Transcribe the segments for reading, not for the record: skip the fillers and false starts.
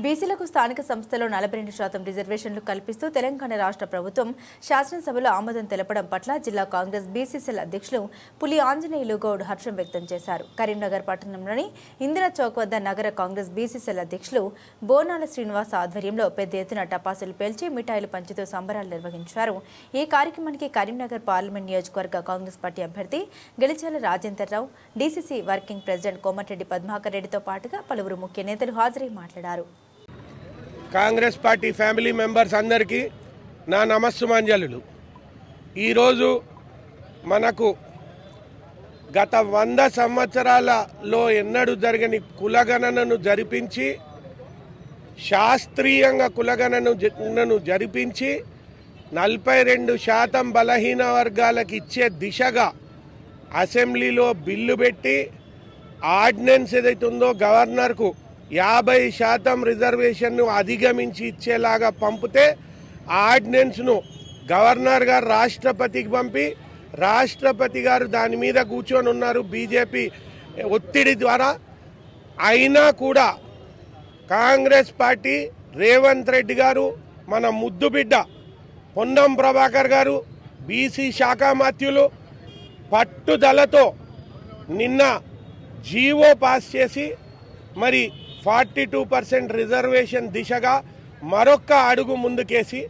బీసీలకు స్థానిక సంస్థలో 42% రిజర్వేషన్లు కల్పిస్తూ తెలంగాణ రాష్ట్ర ప్రభుత్వం శాసనసభలో ఆమోదం తెలపడం పట్ల జిల్లా కాంగ్రెస్ బీసీసీఎల్ అధ్యక్షులు పులి ఆంజనేయులు గౌడ్ హర్షం వ్యక్తం చేశారు. కరీంనగర్ పట్టణంలోని ఇందిరా చౌక్ వద్ద నగర కాంగ్రెస్ బీసీసీఎల్ అధ్యక్షులు బోనాల శ్రీనివాస్ ఆధ్వర్యంలో పెద్ద ఎత్తున టపాసులు పేల్చి మిఠాయిలు పంచుతూ సంబరాలు నిర్వహించారు. ఈ కార్యక్రమానికి కరీంనగర్ పార్లమెంట్ నియోజకవర్గ కాంగ్రెస్ పార్టీ అభ్యర్థి Gelichala Rajender Rao, DCC working president Komatireddy Padmakar రెడ్డితో పాటుగా పలువురు ముఖ్య నేతలు హాజరై మాట్లాడారు. కాంగ్రెస్ పార్టీ ఫ్యామిలీ మెంబర్స్ అందరికీ నా నమస్సుమాంజలులు. ఈరోజు మనకు గత 100 సంవత్సరాలలో ఎన్నడూ జరగని కులగణనను జరిపించి శాస్త్రీయంగా కులగణనను జరిపించి 42% బలహీన వర్గాలకు ఇచ్చే దిశగా అసెంబ్లీలో బిల్లు పెట్టి ఆర్డినెన్స్ ఏదైతే ఉందో గవర్నర్కు 50% రిజర్వేషన్ను అధిగమించి ఇచ్చేలాగా పంపితే ఆర్డినెన్స్ను గవర్నర్ గారు రాష్ట్రపతికి పంపి రాష్ట్రపతి గారు దాని మీద కూర్చొని ఉన్నారు బీజేపీ ఒత్తిడి ద్వారా. అయినా కూడా కాంగ్రెస్ పార్టీ రేవంత్ రెడ్డి గారు, మన ముద్దుబిడ్డ పొన్నం ప్రభాకర్ గారు, బీసీ శాఖ మంత్రులు పట్టుదలతో నిన్న జీవో పాస్ చేసి మరి 42% రిజర్వేషన్ దిశగా మరొక్క అడుగు ముందుకేసి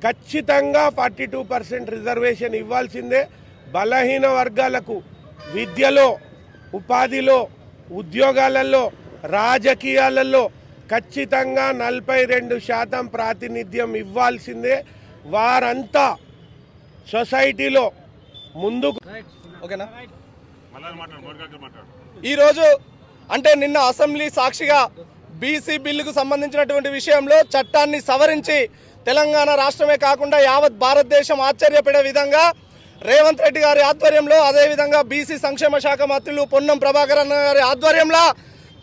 ఖచ్చితంగా 42% రిజర్వేషన్ ఇవ్వాల్సిందే. బలహీన వర్గాలకు విద్యలో, ఉపాధిలో, ఉద్యోగాలలో, రాజకీయాలలో ఖచ్చితంగా 42% ప్రాతినిధ్యం ఇవ్వాల్సిందే. వారంతా సొసైటీలో ముందుకు ఈరోజు అంటే నిన్న అసెంబ్లీ సాక్షిగా బీసీ బిల్లుకు సంబంధించినటువంటి విషయంలో చట్టాన్ని సవరించి తెలంగాణ రాష్ట్రమే కాకుండా యావత్ భారతదేశం ఆశ్చర్యపడే విధంగా రేవంత్ రెడ్డి గారి ఆధ్వర్యంలో, అదేవిధంగా బీసీ సంక్షేమ శాఖ మంత్రులు పొన్నం ప్రభాకర్ అన్న గారి ఆధ్వర్యంలో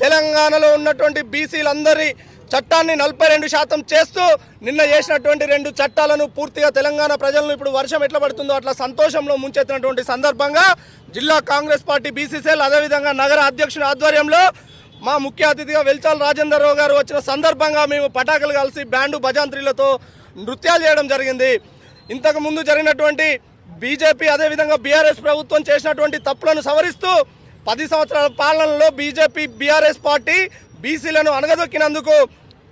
తెలంగాణలో ఉన్నటువంటి బీసీలందరి చట్టాన్ని 42% చేస్తూ నిన్న చేసినటువంటి 2 చట్టాలను పూర్తిగా తెలంగాణ ప్రజలను ఇప్పుడు వర్షం ఎట్లా పడుతుందో అట్లా సంతోషంలో ముంచెత్తినటువంటి సందర్భంగా జిల్లా కాంగ్రెస్ పార్టీ బీసీసీఎల్ అదేవిధంగా నగర అధ్యక్షుని ఆధ్వర్యంలో మా ముఖ్య అతిథిగా వెల్చాల రాజేందర్రావు గారు వచ్చిన సందర్భంగా మేము పటాకులు కలిసి బ్యాండు భజంత్రీలతో నృత్యాలు చేయడం జరిగింది. ఇంతకుముందు జరిగినటువంటి బీజేపీ అదేవిధంగా బీఆర్ఎస్ ప్రభుత్వం చేసినటువంటి తప్పులను సవరిస్తూ 10 సంవత్సరాల పాలనలో బీజేపీ బీఆర్ఎస్ పార్టీ బీసీలను అణగదొక్కినందుకు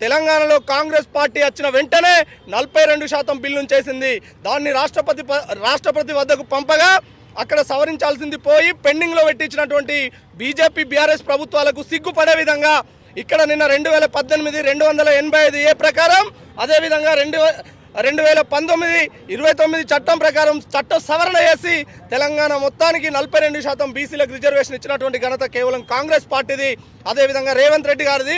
తెలంగాణలో కాంగ్రెస్ పార్టీ వచ్చిన వెంటనే 42% బిల్లును చేసింది. దాన్ని రాష్ట్రపతి వద్దకు పంపగా అక్కడ సవరించాల్సింది పోయి పెండింగ్లో పెట్టించినటువంటి బీజేపీ బీఆర్ఎస్ ప్రభుత్వాలకు సిగ్గుపడే విధంగా ఇక్కడ నిన్న 2018 285A ప్రకారం అదేవిధంగా 2019 29 చట్టం ప్రకారం చట్ట సవరణ చేసి తెలంగాణ మొత్తానికి 42% బీసీలకు రిజర్వేషన్ ఇచ్చినటువంటి ఘనత కేవలం కాంగ్రెస్ పార్టీది, అదేవిధంగా రేవంత్ రెడ్డి గారిది.